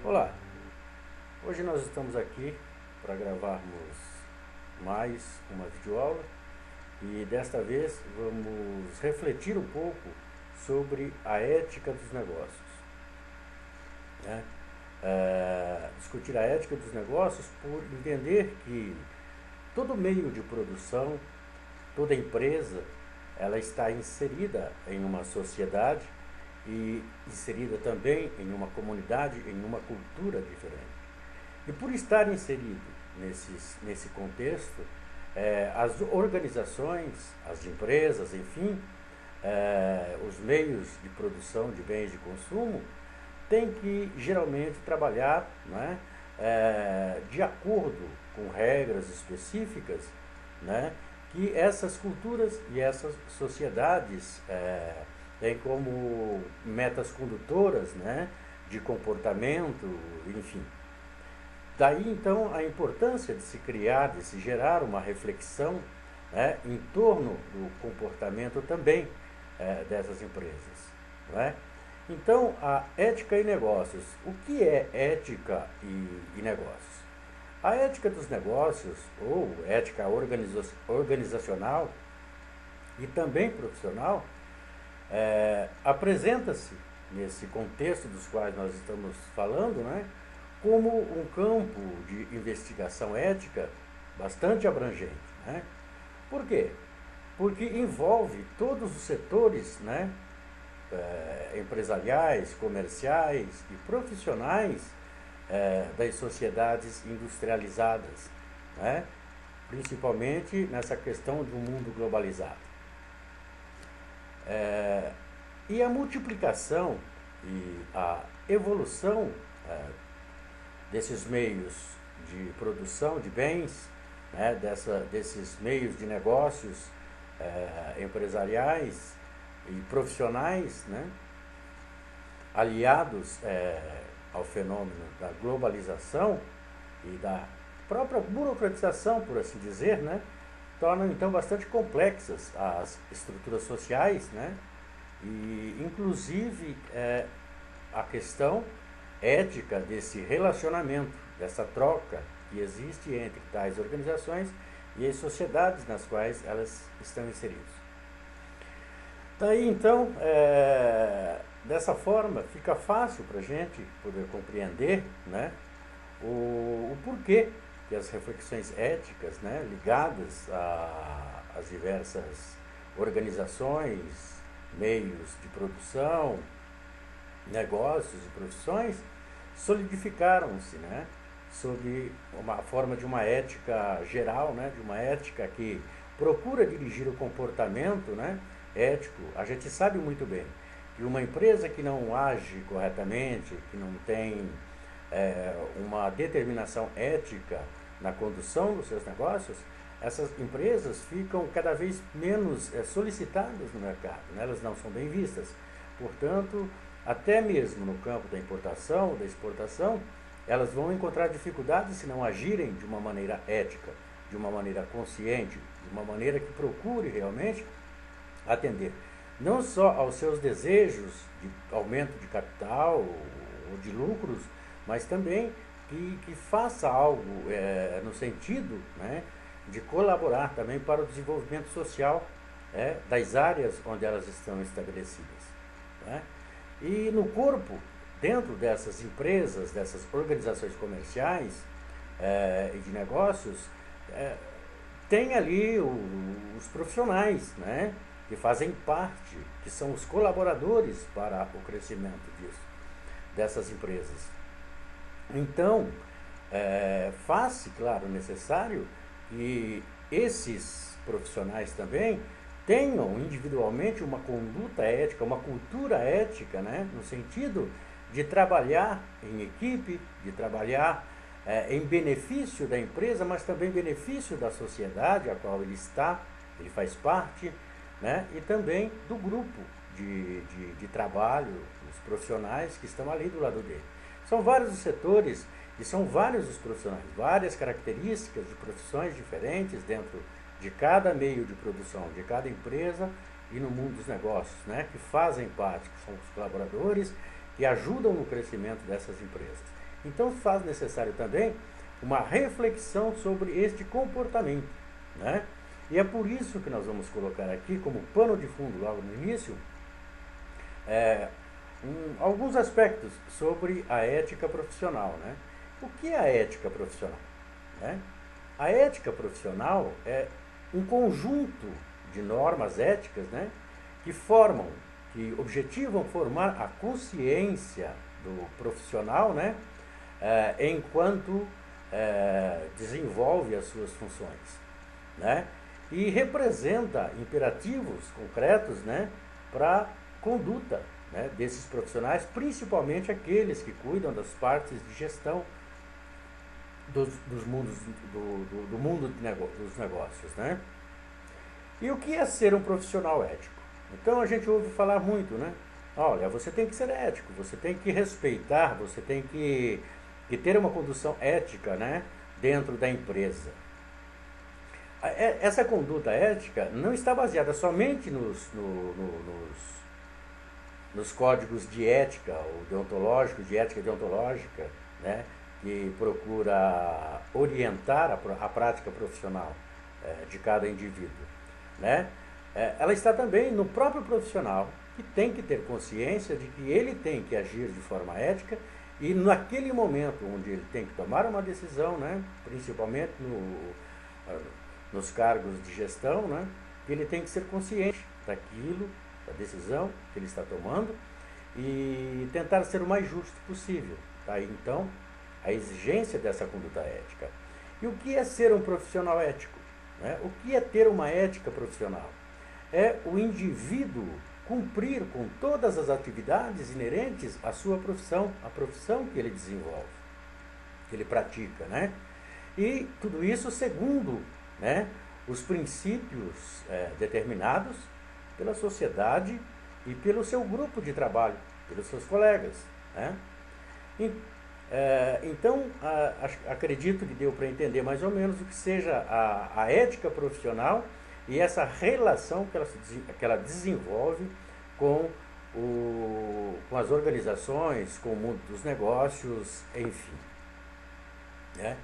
Olá, hoje nós estamos aqui para gravarmos mais uma videoaula e desta vez vamos refletir um pouco sobre a ética dos negócios, né? Discutir a ética dos negócios por entender que todo meio de produção, toda empresa, ela está inserida em uma sociedade e inserida também em uma comunidade, em uma cultura diferente. E por estar inserido nesse contexto, as organizações, as empresas, enfim, os meios de produção de bens de consumo, têm que geralmente trabalhar, né, de acordo com regras específicas, né, que essas culturas e essas sociedades têm como metas condutoras, né, de comportamento, enfim. Daí então a importância de se criar, de se gerar uma reflexão, né, em torno do comportamento também dessas empresas. Não é? Então, a ética e negócios. O que é ética e negócios? A ética dos negócios, ou ética organizacional e também profissional, apresenta-se nesse contexto dos quais nós estamos falando, né, como um campo de investigação ética bastante abrangente. Né? Por quê? Porque envolve todos os setores, né, empresariais, comerciais e profissionais das sociedades industrializadas, né? Principalmente nessa questão de um mundo globalizado. E a multiplicação e a evolução desses meios de produção de bens, né, desses meios de negócios empresariais e profissionais, né, aliados ao fenômeno da globalização e da própria burocratização, por assim dizer, né, tornam então bastante complexas as estruturas sociais, né, e inclusive a questão ética desse relacionamento, dessa troca que existe entre tais organizações e as sociedades nas quais elas estão inseridas. Daí então, dessa forma, fica fácil para a gente poder compreender, né, o porquê que as reflexões éticas, né, ligadas às diversas organizações, meios de produção, negócios e profissões, solidificaram-se, né, sob uma forma de uma ética geral, né, de uma ética que procura dirigir o comportamento, né, ético. A gente sabe muito bem que uma empresa que não age corretamente, que não tem uma determinação ética na condução dos seus negócios, essas empresas ficam cada vez menos solicitadas no mercado, né? Elas não são bem vistas. Portanto, até mesmo no campo da importação, da exportação, elas vão encontrar dificuldades se não agirem de uma maneira ética, de uma maneira consciente, de uma maneira que procure realmente atender não só aos seus desejos de aumento de capital ou de lucros, mas também que faça algo no sentido, né, de colaborar também para o desenvolvimento social das áreas onde elas estão estabelecidas. Né? E no corpo, dentro dessas empresas, dessas organizações comerciais e de negócios, tem ali os profissionais, né, que fazem parte, que são os colaboradores para o crescimento dessas empresas. Então, faz-se, claro, necessário que esses profissionais também tenham individualmente uma conduta ética, uma cultura ética, né, no sentido de trabalhar em equipe, de trabalhar em benefício da empresa, mas também benefício da sociedade a qual ele está, ele faz parte, né, e também do grupo de trabalho, os profissionais que estão ali do lado dele. São vários os setores e são vários os profissionais, várias características de profissões diferentes dentro de cada meio de produção, de cada empresa e no mundo dos negócios, que fazem parte, que são os colaboradores, que ajudam no crescimento dessas empresas. Então faz necessário também uma reflexão sobre este comportamento, né? E é por isso que nós vamos colocar aqui como pano de fundo logo no início alguns aspectos sobre a ética profissional, né? O que é a ética profissional, né? A ética profissional é um conjunto de normas éticas, né, que objetivam formar a consciência do profissional, né, enquanto desenvolve as suas funções, né, e representa imperativos concretos, né, para a conduta, né, desses profissionais, principalmente aqueles que cuidam das partes de gestão dos mundos, do mundo dos negócios, né? E o que é ser um profissional ético? Então a gente ouve falar muito, né? Olha, você tem que ser ético, você tem que respeitar, você tem que ter uma condução ética, né, dentro da empresa. Essa conduta ética não está baseada somente nos códigos de ética, ou deontológicos, de ética deontológica, né, que procura orientar a prática profissional de cada indivíduo, né? Ela está também no próprio profissional, que tem que ter consciência de que ele tem que agir de forma ética e naquele momento onde ele tem que tomar uma decisão, né, principalmente nos cargos de gestão, né, que ele tem que ser consciente daquilo, da decisão que ele está tomando e tentar ser o mais justo possível. Tá? Então, a exigência dessa conduta ética. E o que é ser um profissional ético? Né? O que é ter uma ética profissional? É o indivíduo cumprir com todas as atividades inerentes à sua profissão, a profissão que ele desenvolve, que ele pratica, né? E tudo isso segundo, né, os princípios determinados pela sociedade e pelo seu grupo de trabalho, pelos seus colegas, né? Então, acredito que deu para entender mais ou menos o que seja a ética profissional e essa relação que ela desenvolve com as organizações, com o mundo dos negócios, enfim. Né?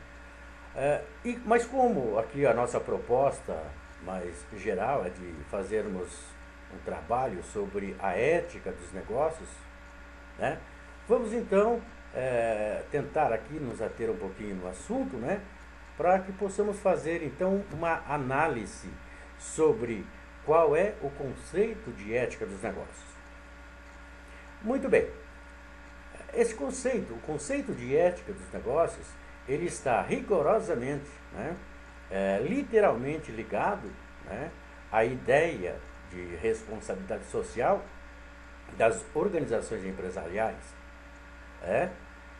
Mas como aqui a nossa proposta mais geral é de fazermos um trabalho sobre a ética dos negócios, né? Vamos então tentar aqui nos ater um pouquinho no assunto, né, para que possamos fazer então uma análise sobre qual é o conceito de ética dos negócios. Muito bem, o conceito de ética dos negócios, ele está rigorosamente, né, literalmente ligado, né, à ideia de responsabilidade social das organizações empresariais,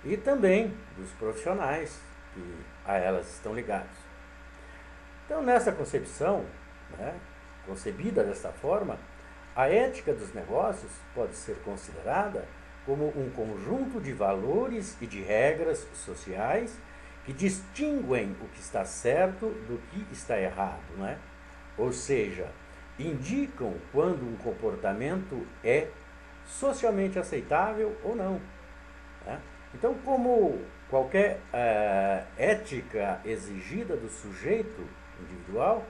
e também dos profissionais que a elas estão ligados. Então, nessa concepção, né, concebida desta forma, a ética dos negócios pode ser considerada como um conjunto de valores e de regras sociais que distinguem o que está certo do que está errado, né? Ou seja, indicam quando um comportamento é socialmente aceitável ou não. Né? Então, como qualquer ética exigida do sujeito individual,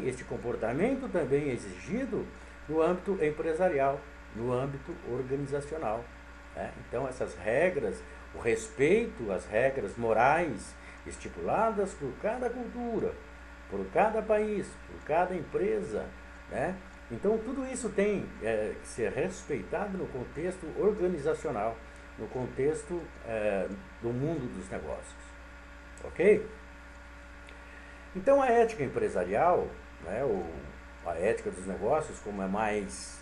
este comportamento também é exigido no âmbito empresarial, no âmbito organizacional. Né? Então, essas regras, o respeito às regras morais estipuladas por cada cultura, por cada país, por cada empresa, né? Então, tudo isso tem que ser respeitado no contexto organizacional, no contexto do mundo dos negócios. Ok? Então, a ética empresarial, né, ou a ética dos negócios, como é mais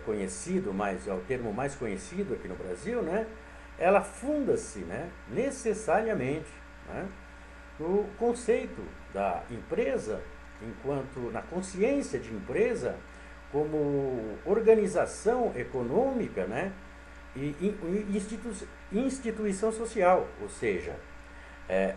conhecido, é o termo mais conhecido aqui no Brasil, né, ela funda-se, né, necessariamente, né, no conceito da empresa, na consciência de empresa, como organização econômica, né, e instituição social, ou seja,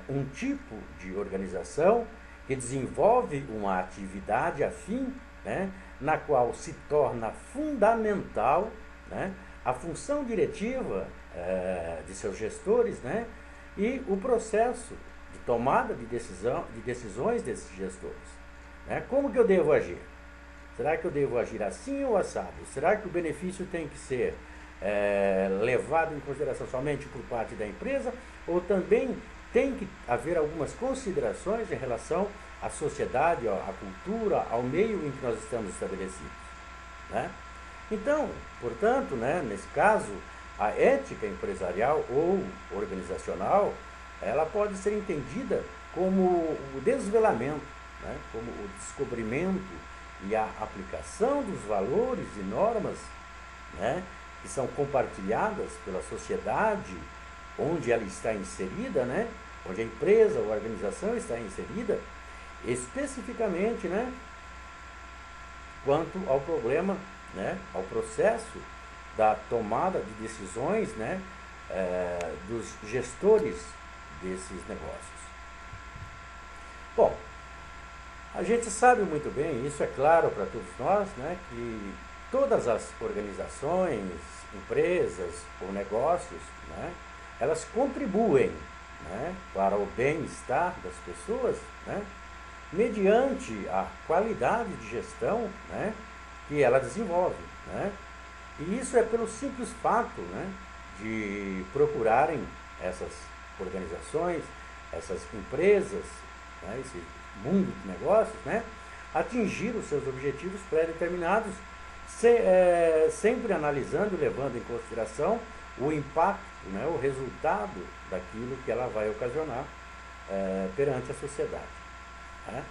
um tipo de organização que desenvolve uma atividade afim, né, na qual se torna fundamental, né, a função diretiva de seus gestores, né? E o processo de tomada de decisões desses gestores. Né? Como que eu devo agir? Será que eu devo agir assim ou assado? Será que o benefício tem que ser levado em consideração somente por parte da empresa, ou também tem que haver algumas considerações em relação à sociedade, à cultura, ao meio em que nós estamos estabelecidos, né? Então, portanto, né, nesse caso, a ética empresarial ou organizacional, ela pode ser entendida como o desvelamento, né, como o descobrimento e a aplicação dos valores e normas, né, que são compartilhadas pela sociedade onde ela está inserida, né, onde a empresa ou a organização está inserida, especificamente, né, quanto ao problema, né, ao processo da tomada de decisões, né, dos gestores desses negócios. Bom, a gente sabe muito bem, isso é claro para todos nós, né, que todas as organizações, empresas ou negócios, né, elas contribuem, né, para o bem-estar das pessoas, né, mediante a qualidade de gestão, né, que ela desenvolve, né? E isso é pelo simples fato, né, de procurarem essas organizações, essas empresas, né, esse mundo de negócios, né, atingir os seus objetivos pré-determinados, sempre analisando e levando em consideração o impacto, né, o resultado daquilo que ela vai ocasionar perante a sociedade, né?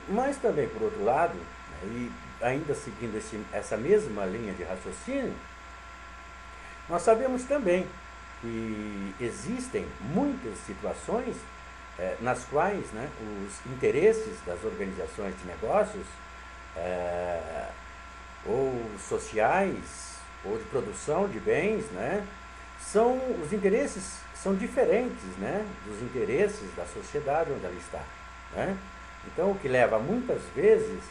Mas também, por outro lado, né, e ainda seguindo essa mesma linha de raciocínio, nós sabemos também que existem muitas situações nas quais, né, os interesses das organizações de negócios, ou sociais, ou de produção de bens, né, os interesses são diferentes, né, dos interesses da sociedade onde ela está, né? Então, o que leva muitas vezes,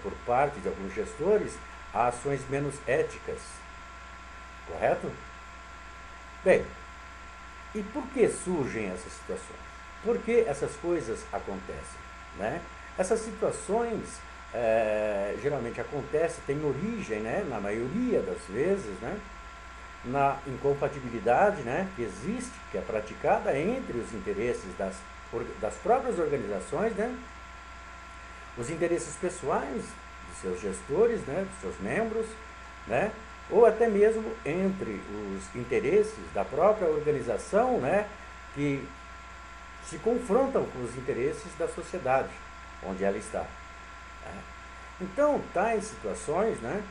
por parte de alguns gestores, a ações menos éticas. Correto? Bem, e por que surgem essas situações? Por que essas coisas acontecem, né? Essas situações geralmente acontecem, têm origem, né, na maioria das vezes, né, na incompatibilidade, né, que existe, que é praticada entre os interesses das próprias organizações, né, os interesses pessoais de seus gestores, né, de seus membros, né, ou até mesmo entre os interesses da própria organização, né, que se confrontam com os interesses da sociedade onde ela está, né? Então, tais situações, né,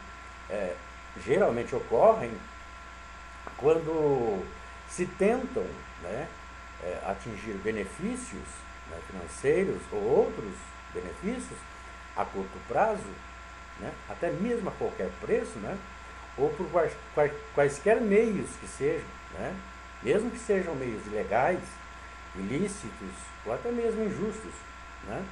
geralmente ocorrem quando se tentam, né, atingir benefícios, né, financeiros ou outros benefícios a curto prazo, né, até mesmo a qualquer preço, né, ou por quaisquer meios que sejam, né, mesmo que sejam meios ilegais, ilícitos ou até mesmo injustos, né.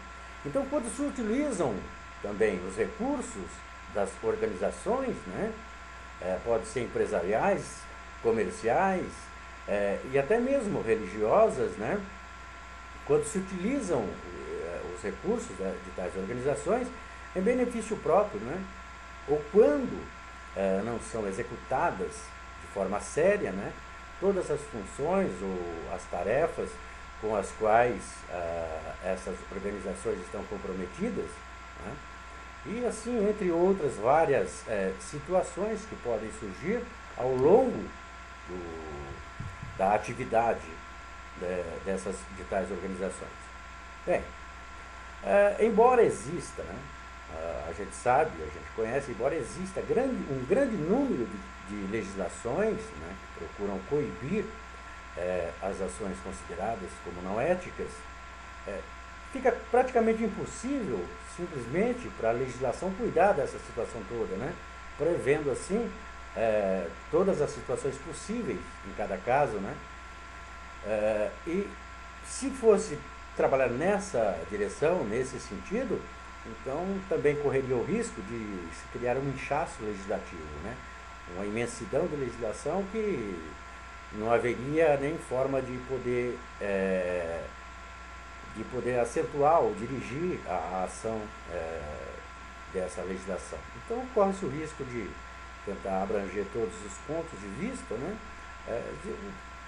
Então, quando se utilizam também os recursos das organizações, né, pode ser empresariais, comerciais, e até mesmo religiosas, né, quando se utilizam os recursos de tais organizações em benefício próprio, né, ou quando não são executadas de forma séria, né, todas as funções ou as tarefas com as quais essas organizações estão comprometidas, né, e assim, entre outras várias situações que podem surgir ao longo da atividade de tais organizações. Bem, embora exista, né, a gente sabe, a gente conhece, embora exista um grande número de legislações, né, que procuram coibir as ações consideradas como não éticas, fica praticamente impossível, simplesmente, para a legislação cuidar dessa situação toda, né, prevendo assim todas as situações possíveis em cada caso, né? E se fosse trabalhar nessa direção, nesse sentido, então também correria o risco de se criar um inchaço legislativo, né? uma imensidão de legislação que não haveria nem forma de poder acentuar ou dirigir a ação dessa legislação. Então corre-se o risco de tentar abranger todos os pontos de vista, né?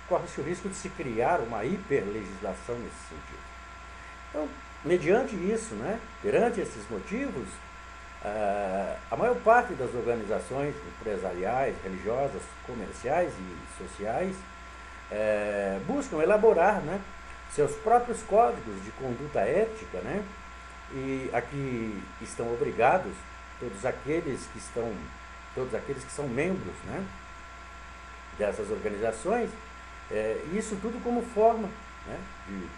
Corre-se o risco de se criar uma hiperlegislação nesse sentido. Então, mediante isso, né, perante esses motivos, a maior parte das organizações empresariais, religiosas, comerciais e sociais buscam elaborar, né, seus próprios códigos de conduta ética, né, e aqui estão obrigados todos aqueles que são membros, né, dessas organizações, isso tudo como forma, né, de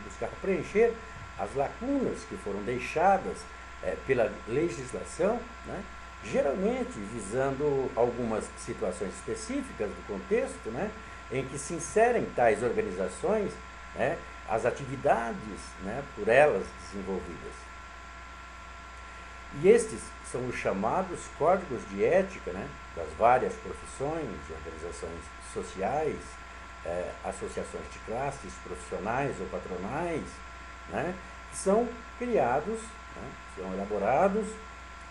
buscar preencher as lacunas que foram deixadas pela legislação, né, geralmente visando algumas situações específicas do contexto, né, em que se inserem tais organizações, né, as atividades, né, por elas desenvolvidas. E estes são os chamados códigos de ética, né, das várias profissões, organizações sociais, associações de classes profissionais ou patronais, né, que são criados, né, são elaborados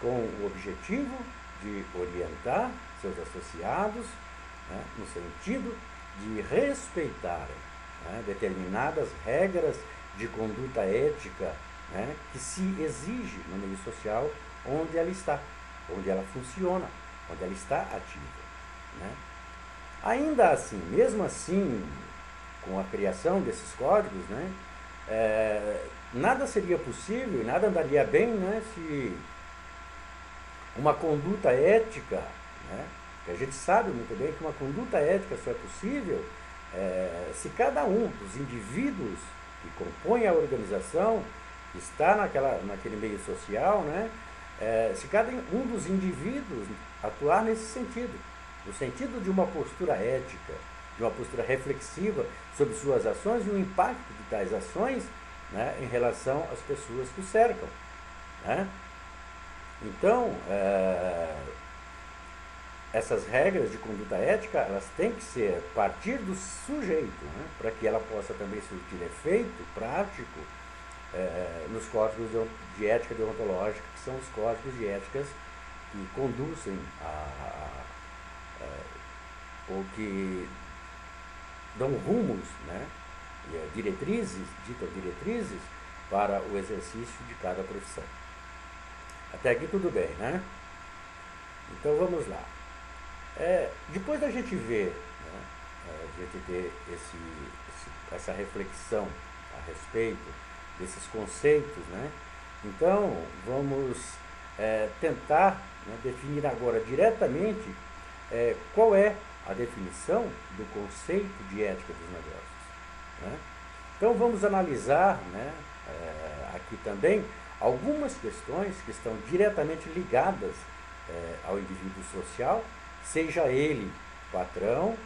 com o objetivo de orientar seus associados, né, no sentido de respeitarem, né, determinadas regras de conduta ética, né, que se exige no meio social onde ela está, onde ela funciona, onde ela está ativa, né? Ainda assim, mesmo assim, com a criação desses códigos, né, nada seria possível e nada andaria bem, né, se uma conduta ética, né, que a gente sabe muito bem que uma conduta ética só é possível se cada um dos indivíduos que compõem a organização, que está naquele meio social, né, se cada um dos indivíduos atuar nesse sentido, no sentido de uma postura ética, de uma postura reflexiva sobre suas ações e o impacto de tais ações, né, em relação às pessoas que o cercam, né? Então, essas regras de conduta ética, elas têm que ser a partir do sujeito, né, para que ela possa também surtir efeito prático nos códigos de ética deontológica, que são os códigos de éticas que conduzem ou que dão rumos, né, ditam diretrizes para o exercício de cada profissão. Até aqui tudo bem, né? Então vamos lá. Depois da gente ver, né, a gente ter essa reflexão a respeito desses conceitos, né? Então vamos tentar, né, definir agora diretamente qual é a definição do conceito de ética dos negócios, né? Então vamos analisar, né, aqui também algumas questões que estão diretamente ligadas ao indivíduo social, seja ele patrão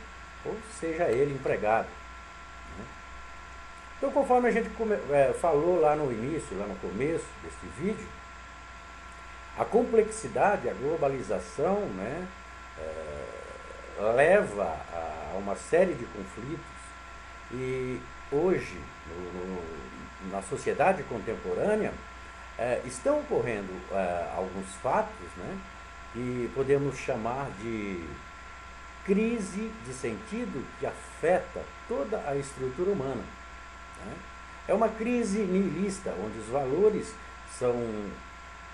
ou seja ele empregado, né? Então, conforme a gente falou lá no início, lá no começo deste vídeo, a complexidade, a globalização, né, leva a uma série de conflitos e hoje, na sociedade contemporânea, estão ocorrendo alguns fatos, né, que podemos chamar de crise de sentido que afeta toda a estrutura humana, né? É uma crise nihilista, onde os valores são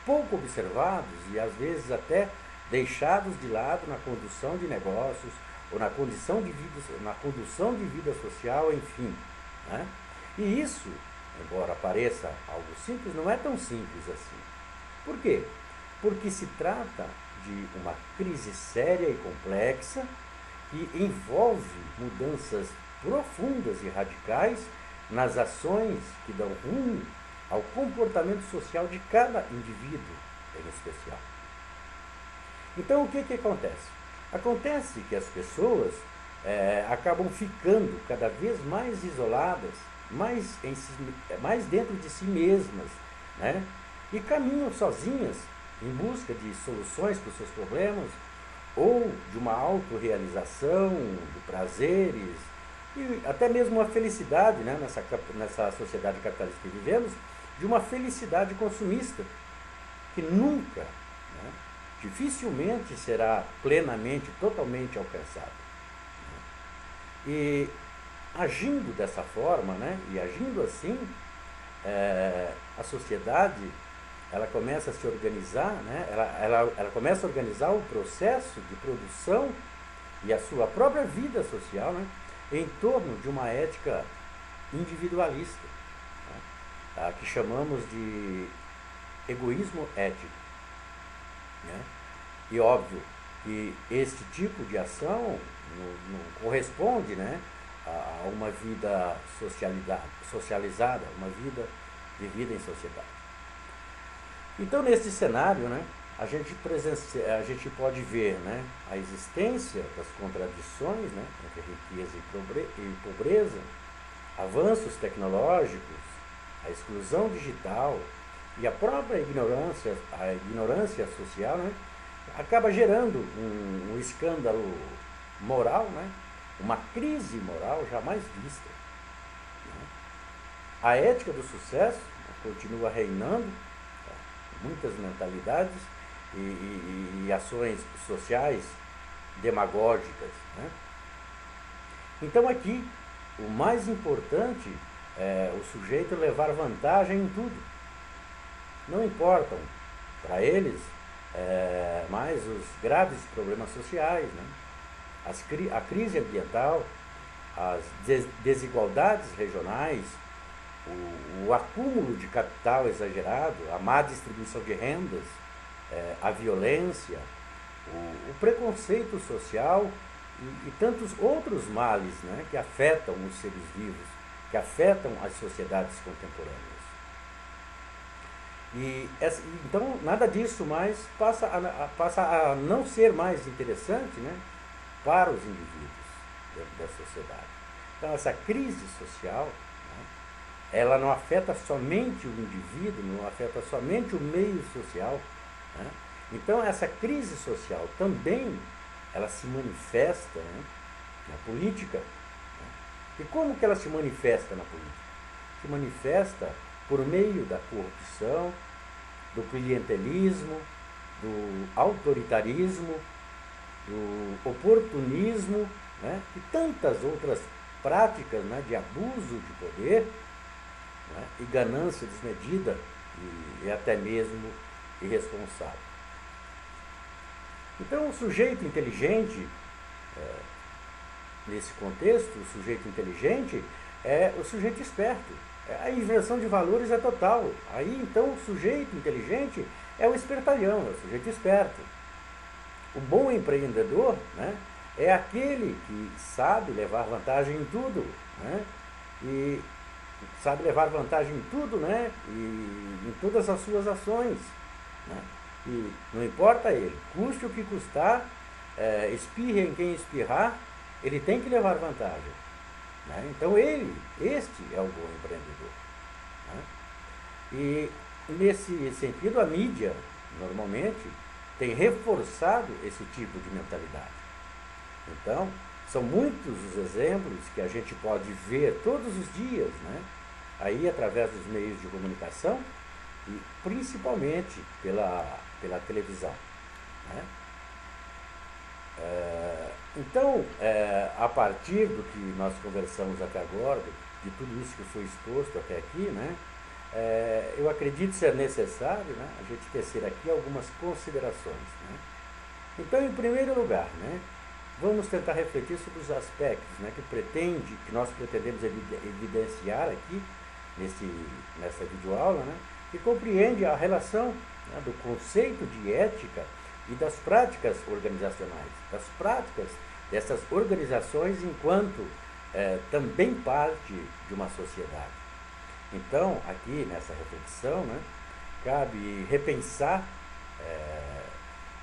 pouco observados e às vezes até deixados de lado na condução de negócios ou na condução de vida social, enfim, né? E isso, embora pareça algo simples, não é tão simples assim. Por quê? Porque se trata de uma crise séria e complexa que envolve mudanças profundas e radicais nas ações que dão rumo ao comportamento social de cada indivíduo em especial. Então, o que acontece? Acontece que as pessoas acabam ficando cada vez mais isoladas, mais dentro de si mesmas, né? E caminham sozinhas em busca de soluções para os seus problemas ou de uma autorrealização, de prazeres, e até mesmo uma felicidade, né, nessa sociedade capitalista que vivemos, de uma felicidade consumista, que nunca, né, dificilmente será plenamente, totalmente alcançada. E agindo dessa forma, né, e agindo assim, a sociedade ela começa a se organizar, né, ela começa a organizar o processo de produção e a sua própria vida social, né, em torno de uma ética individualista, né, que chamamos de egoísmo ético. Né? E óbvio que este tipo de ação não corresponde, né, a uma vida socializada, uma vida vivida em sociedade. Então, nesse cenário, né, a gente pode ver, né, a existência das contradições, né, entre riqueza e pobreza, avanços tecnológicos, a exclusão digital e a própria ignorância social, né, acaba gerando um escândalo moral, né, uma crise moral jamais vista. Né. A ética do sucesso, né, continua reinando, muitas mentalidades e ações sociais demagógicas. Né? Então aqui, o mais importante é o sujeito levar vantagem em tudo. Não importam para eles mais os graves problemas sociais, né? A crise ambiental, as desigualdades regionais, o acúmulo de capital exagerado, a má distribuição de rendas, a violência, o preconceito social e tantos outros males, né, que afetam os seres vivos, que afetam as sociedades contemporâneas. Então, nada disso mais passa a não ser mais interessante, né, para os indivíduos dentro da sociedade. Então, essa crise social, ela não afeta somente o indivíduo, não afeta somente o meio social. Né? Então, essa crise social também ela se manifesta, né, na política. Né? E como que ela se manifesta na política? Se manifesta por meio da corrupção, do clientelismo, do autoritarismo, do oportunismo, né, e tantas outras práticas, né, de abuso de poder, né, e ganância desmedida e até mesmo irresponsável. Então, o sujeito inteligente, nesse contexto, o sujeito inteligente é o sujeito esperto. A inversão de valores é total. Aí, então, o sujeito inteligente é o espertalhão, é o sujeito esperto. O bom empreendedor, né, é aquele que sabe levar vantagem em tudo, né, e sabe levar vantagem em tudo, né, e em todas as suas ações. Né, e não importa ele, custe o que custar, espirre em quem espirrar, ele tem que levar vantagem. Né? Então este é o bom empreendedor. Né? E nesse sentido a mídia, normalmente, tem reforçado esse tipo de mentalidade. Então, são muitos os exemplos que a gente pode ver todos os dias, né? Aí através dos meios de comunicação e principalmente pela televisão. Né? Então, a partir do que nós conversamos até agora, de tudo isso que foi exposto até aqui, né, eu acredito ser necessário, né, a gente tecer aqui algumas considerações. Né? Então, em primeiro lugar, né, vamos tentar refletir sobre os aspectos, né, que nós pretendemos evidenciar aqui nessa videoaula, né, que compreende a relação, né, do conceito de ética e das práticas organizacionais, das práticas dessas organizações enquanto também parte de uma sociedade. Então, aqui nessa reflexão, né, cabe repensar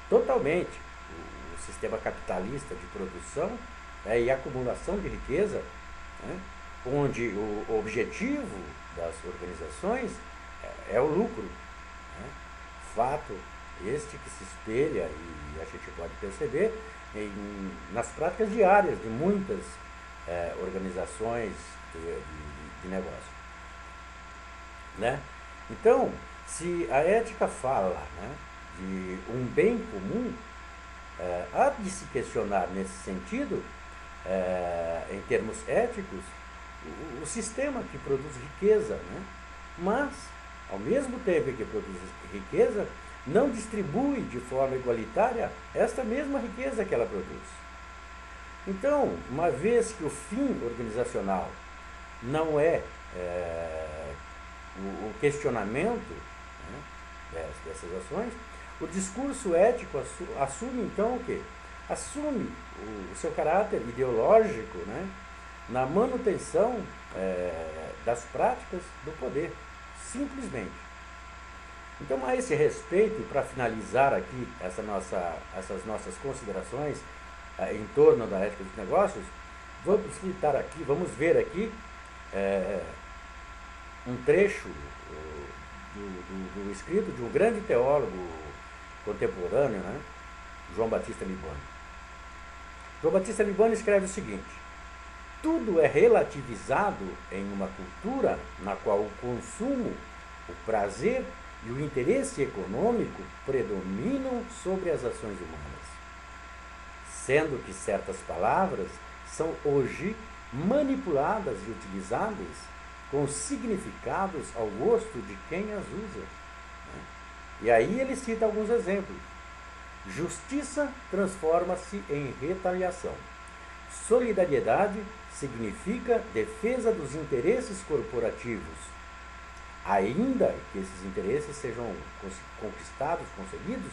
totalmente o sistema capitalista de produção, e acumulação de riqueza, né, onde o objetivo das organizações é o lucro. Né, fato este que se espelha, e a gente pode perceber, nas práticas diárias de muitas organizações de negócio. Né? Então, se a ética fala, né, de um bem comum, há de se questionar nesse sentido, em termos éticos, o sistema que produz riqueza, né? Mas, ao mesmo tempo que produz riqueza, não distribui de forma igualitária esta mesma riqueza que ela produz. Então, uma vez que o fim organizacional não é, o questionamento, né, dessas ações, o discurso ético assume então o quê? Assume o seu caráter ideológico, né, na manutenção das práticas do poder, simplesmente. Então, a esse respeito, para finalizar aqui essas nossas considerações em torno da ética dos negócios, vamos ver aqui um trecho do escrito de um grande teólogo contemporâneo, né, João Batista Liboni. João Batista Liboni escreve o seguinte: tudo é relativizado em uma cultura na qual o consumo, o prazer e o interesse econômico predominam sobre as ações humanas, sendo que certas palavras são hoje manipuladas e utilizadas com significados ao gosto de quem as usa. E aí ele cita alguns exemplos. Justiça transforma-se em retaliação. Solidariedade significa defesa dos interesses corporativos, ainda que esses interesses sejam conquistados, conseguidos,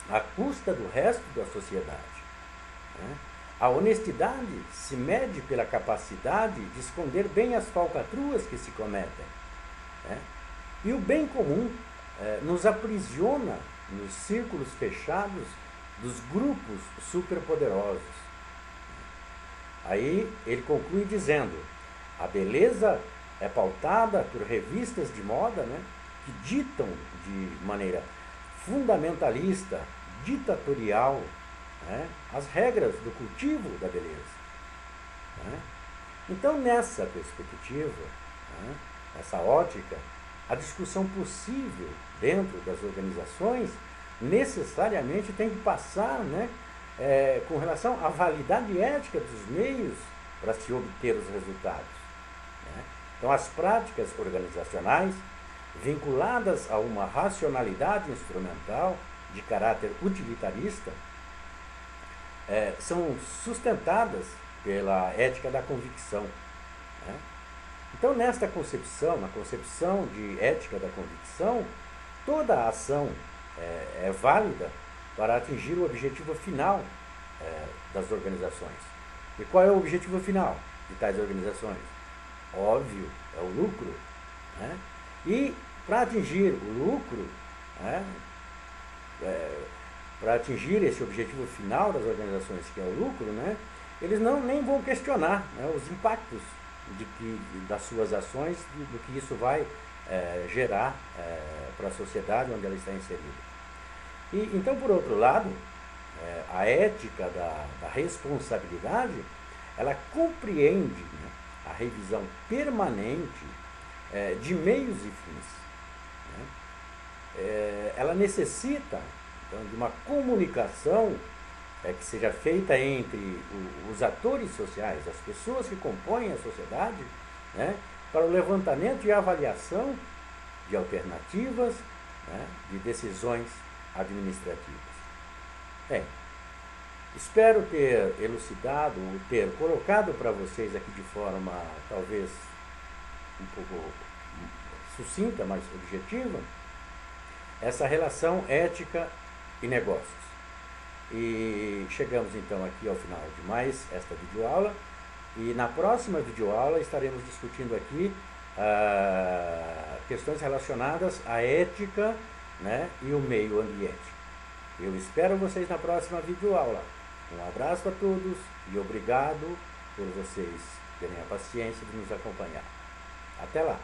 à custa do resto da sociedade. A honestidade se mede pela capacidade de esconder bem as falcatruas que se cometem. E o bem comum nos aprisiona nos círculos fechados dos grupos superpoderosos. Aí ele conclui dizendo: a beleza é pautada por revistas de moda, né, que ditam de maneira fundamentalista, ditatorial, né, as regras do cultivo da beleza. Então, nessa perspectiva, essa ótica, a discussão possível dentro das organizações necessariamente tem que passar, né, com relação à validade ética dos meios para se obter os resultados. Então, as práticas organizacionais vinculadas a uma racionalidade instrumental de caráter utilitarista são sustentadas pela ética da convicção. Então, nesta concepção, na concepção de ética da convicção, toda a ação é válida para atingir o objetivo final das organizações. E qual é o objetivo final de tais organizações? Óbvio, é o lucro. E para atingir o lucro, para atingir esse objetivo final das organizações, que é o lucro, eles nem vão questionar os impactos das suas ações, do que isso vai gerar para a sociedade onde ela está inserida. E, então, por outro lado, a ética da responsabilidade, ela compreende a revisão permanente de meios e fins. Ela necessita, então, de uma comunicação que seja feita entre os atores sociais, as pessoas que compõem a sociedade, para o levantamento e avaliação de alternativas, de decisões administrativas. Bem, espero ter elucidado, ter colocado para vocês aqui de forma talvez um pouco sucinta, mas objetiva, essa relação ética e negócios. E chegamos então aqui ao final de mais esta videoaula, e na próxima videoaula estaremos discutindo aqui questões relacionadas à ética, e o meio ambiente. Eu espero vocês na próxima videoaula. Um abraço a todos e obrigado por vocês terem a paciência de nos acompanhar. Até lá!